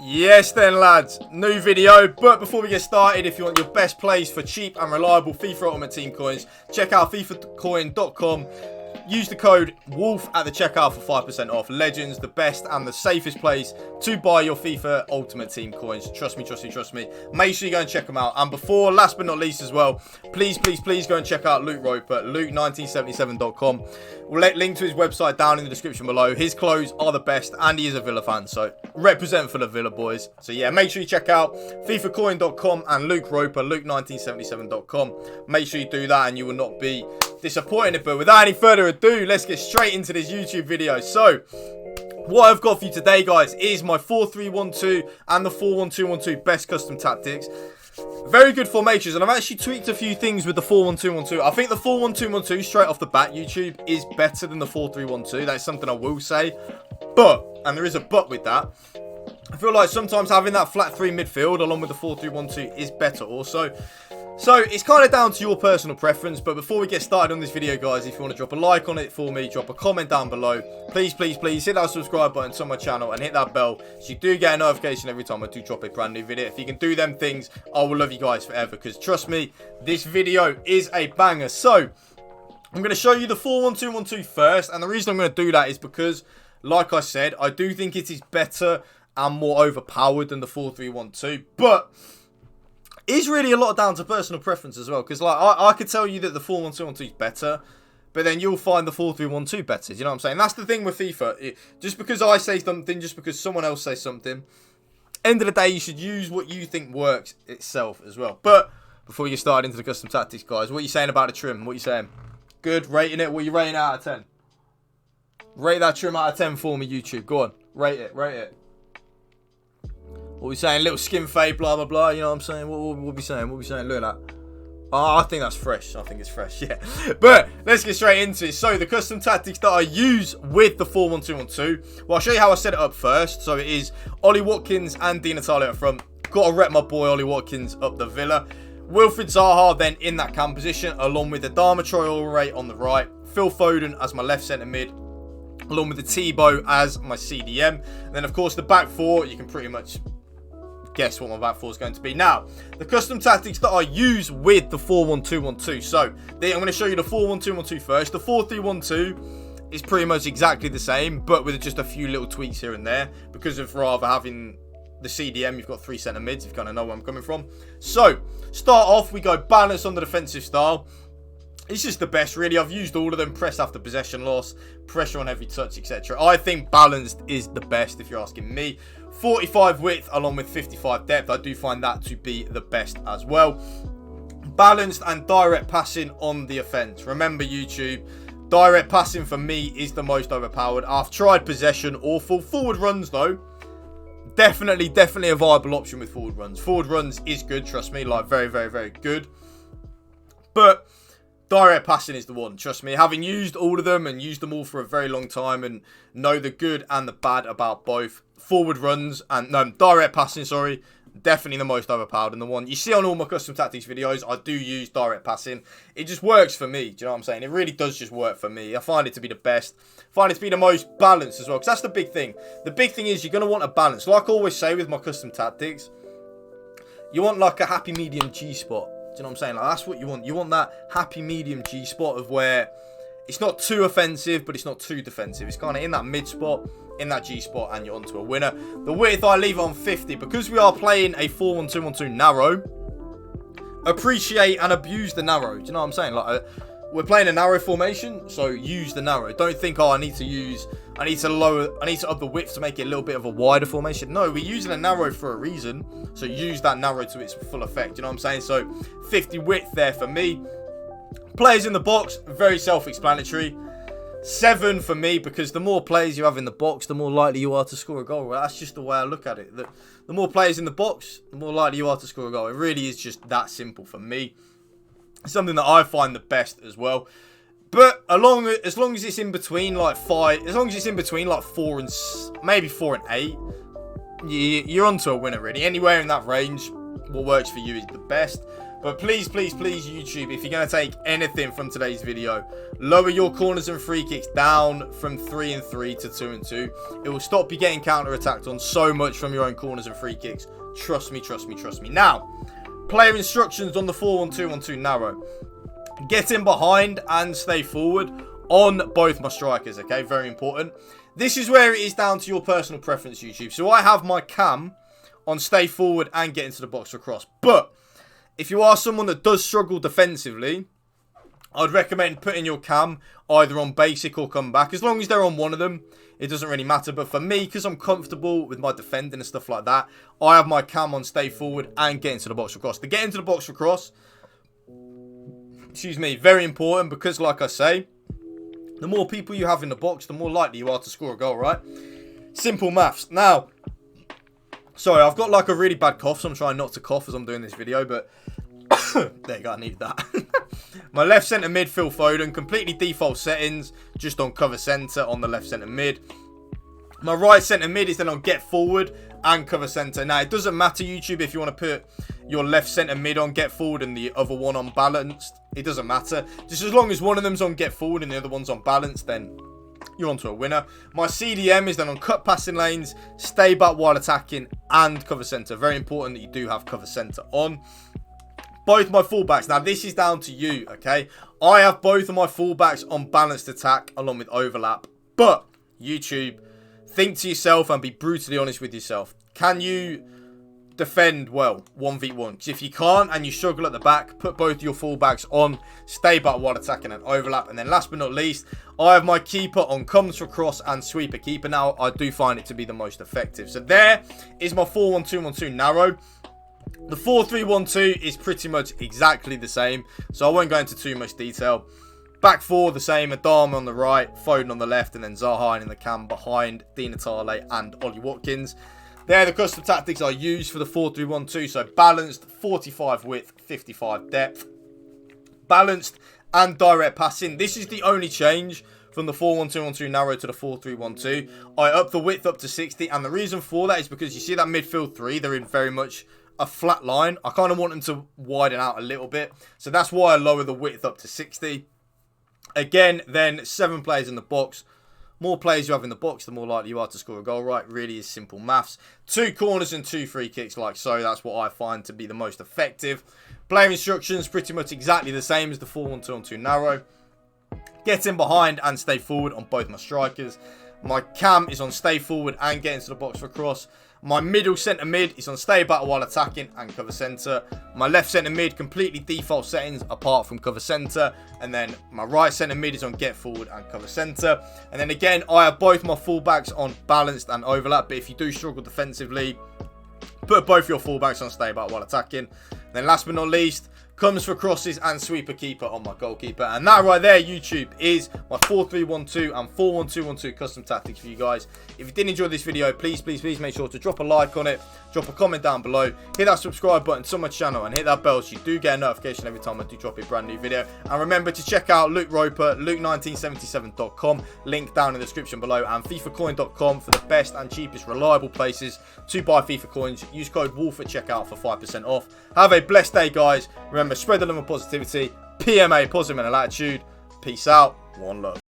Yes then lads, new video, but before we get started, if you want your best place for cheap and reliable FIFA Ultimate Team coins, check out fifacoin.com. Use the code WOLF at the checkout for 5% off. Legends, the best and the safest place to buy your FIFA Ultimate Team coins. Trust me, trust me, trust me. Make sure you go and check them out. And before, last but not least as well, please go and check out Luke Roper at luke1977.com. We'll link to his website down in the description below. His clothes are the best and he is a Villa fan, so represent for the Villa boys. So yeah, make sure you check out fifacoin.com and Luke Roper, luke1977.com. Make sure you do that and you will not be disappointed. But without any further ado, let's get straight into this YouTube video. So what I've got for you today, guys, is my 4-3-1-2 and the 4-1-2-1-2 best custom tactics. Very good formations, and I've actually tweaked a few things with the 4-1-2-1-2. I think the 4-1-2-1-2 straight off the bat, YouTube, is better than the 4-3-1-2. That's something I will say. But, and there is a but with that, I feel like sometimes having that flat 3 midfield along with the 4-3-1-2 is better also. So, it's kind of down to your personal preference, but before we get started on this video, guys, if you want to drop a like on it for me, drop a comment down below. Please hit that subscribe button to my channel and hit that bell so you do get a notification every time I do drop a brand new video. If you can do them things, I will love you guys forever, because trust me, this video is a banger. So, I'm going to show you the 4-1-2-1-2 first, and the reason I'm going to do that is because, like I said, I do think it is better and more overpowered than the 4-3-1-2, but is really a lot down to personal preference as well, because like I could tell you that the 4-1-2-1-2 is better, but then you'll find the 4-3-1-2 better. You know what I'm saying? That's the thing with FIFA. Just because I say something, just because someone else says something, end of the day, you should use what you think works itself as well. But before we get started into the custom tactics, guys, what are you saying about the trim? What are you saying? Good, rating it. What are you rating out of 10? Rate that trim out of 10 for me, YouTube. Go on, rate it, rate it. What we saying? Little skin fade, blah, blah, blah. You know what I'm saying? What we saying? What we saying? Look at that. Oh, I think that's fresh. I think it's fresh, yeah. But let's get straight into it. So, the custom tactics that I use with the 4-1-2-1-2. Well, I'll show you how I set it up first. So, it is Ollie Watkins and Di Natale up front. Got to rep my boy Ollie Watkins up the Villa. Wilfried Zaha then in that cam position, along with the Adama Traore on the right. Phil Foden as my left centre mid, along with the Tebow as my CDM. And then, of course, the back four, you can pretty much guess what my back four is going to be. Now, the custom tactics that I use with the 4-1-2-1-2. So, I'm going to show you the 4-1-2-1-2 first. The 4-3-1-2 is pretty much exactly the same, but with just a few little tweaks here and there. Because of rather having the CDM, you've got 3 centre mids, if you kind of know where I'm coming from. So, start off, we go balance on the defensive style. It's just the best, really. I've used all of them. Press after possession loss, pressure on every touch, etc. I think balanced is the best, if you're asking me. 45 width along with 55 depth. I do find that to be the best as well. Balanced and direct passing on the offense. Remember, YouTube, direct passing for me is the most overpowered. I've tried possession, awful. Forward runs, though, definitely a viable option with forward runs. Forward runs is good, trust me. Like, very good. But direct passing is the one, trust me. Having used all of them and used them all for a very long time and know the good and the bad about both, forward runs and direct passing, sorry, definitely the most overpowered and the one you see on all my custom tactics videos. I do use direct passing. It just works for me. Do you know what I'm saying? It really does just work for me. I find it to be the best. I find it to be the most balanced as well, because that's the big thing. The big thing is you're going to want a balance. Like I always say with my custom tactics, you want like a happy medium G spot. Do you know what I'm saying? Like, that's what you want. You want that happy medium G spot of where it's not too offensive, but it's not too defensive. It's kind of in that mid spot, in that G spot, and you're onto a winner. The width, I leave on 50. Because we are playing a 4-1-2-1-2 narrow, appreciate and abuse the narrow. Do you know what I'm saying? Like, we're playing a narrow formation, so use the narrow. Don't think, oh, I need to up the width to make it a little bit of a wider formation. No, we're using a narrow for a reason, so use that narrow to its full effect. You know what I'm saying? So 50 width there for me. Players in the box, very self-explanatory. 7 for me, because the more players you have in the box, the more likely you are to score a goal. Well, that's just the way I look at it. The more players in the box, the more likely you are to score a goal. It really is just that simple for me. Something that I find the best as well. But as long as it's in between like 5, as long as it's in between like 4 and maybe 4 and 8, you're onto a winner really. Anywhere in that range, what works for you is the best. But please, please, please, YouTube, if you're going to take anything from today's video, lower your corners and free kicks down from 3 and 3 to 2 and 2. It will stop you getting counter-attacked on so much from your own corners and free kicks. Trust me, trust me, trust me. Now, player instructions on the 4-1-2-1-2 narrow. Get in behind and stay forward on both my strikers, okay? Very important. This is where it is down to your personal preference, YouTube. So I have my cam on stay forward and get into the box for cross. But if you are someone that does struggle defensively, I'd recommend putting your cam either on basic or come back. As long as they're on one of them, it doesn't really matter. But for me, because I'm comfortable with my defending and stuff like that, I have my cam on stay forward and get into the box for cross. To get into the box for cross, excuse me, very important, because like I say, the more people you have in the box, the more likely you are to score a goal, right? Simple maths. Now, sorry, I've got like a really bad cough, so I'm trying not to cough as I'm doing this video, but there you go, I needed that. My left centre mid, Phil Foden, completely default settings, just on cover centre on the left centre mid. My right centre mid is then on get forward and cover centre. Now, it doesn't matter, YouTube, if you want to put your left centre mid on get forward and the other one on balanced. It doesn't matter. Just as long as one of them's on get forward and the other one's on balanced, then you're onto a winner. My CDM is then on cut passing lanes, stay back while attacking, and cover centre. Very important that you do have cover centre on. Both my fullbacks. Now, this is down to you, okay? I have both of my fullbacks on balanced attack along with overlap. But, YouTube, think to yourself and be brutally honest with yourself. Can you defend well 1v1? Because if you can't and you struggle at the back, put both your fullbacks on stay back while attacking and overlap. And then last but not least, I have my keeper on comes for cross and sweeper keeper. Now, I do find it to be the most effective. So there is my 4-1-2-1-2 narrow. The 4-3-1-2 is pretty much exactly the same, so I won't go into too much detail. Back four, the same. Adama on the right, Foden on the left, and then Zaha in the cam behind Di Natale and Ollie Watkins. They're the custom tactics I use for the 4-3-1-2. So balanced, 45 width, 55 depth. Balanced and direct passing. This is the only change from the 4-1-2-1-2 narrow to the 4-3-1-2. I up the width up to 60, and the reason for that is because you see that midfield three, they're in very much a flat line. I kind of want them to widen out a little bit, so that's why I lower the width up to 60. Again, then 7 players in the box. More players you have in the box, the more likely you are to score a goal, right? Really is simple maths. 2 corners and 2 free kicks like so. That's what I find to be the most effective. Player instructions, pretty much exactly the same as the 4-1-2-1-2 narrow. Get in behind and stay forward on both my strikers. My cam is on stay forward and get into the box for cross. My middle centre mid is on stay back while attacking and cover centre. My left centre mid, completely default settings apart from cover centre. And then my right centre mid is on get forward and cover centre. And then again, I have both my fullbacks on balanced and overlap. But if you do struggle defensively, put both your fullbacks on stay back while attacking. And then last but not least, comes for crosses and sweeper keeper on my goalkeeper. And that right there, YouTube, is my 4-3-1-2 and 4-1-2-1-2 custom tactics for you guys. If you did enjoy this video, please, please, please make sure to drop a like on it, drop a comment down below, hit that subscribe button to my channel and hit that bell so you do get a notification every time I do drop a brand new video. And remember to check out Luke Roper, Luke1977.com, link down in the description below, and FIFAcoin.com for the best and cheapest reliable places to buy FIFA coins. Use code WOLF at checkout for 5% off. Have a blessed day, guys. Remember, spread the love of positivity, PMA, positive mental attitude. Peace out. One love.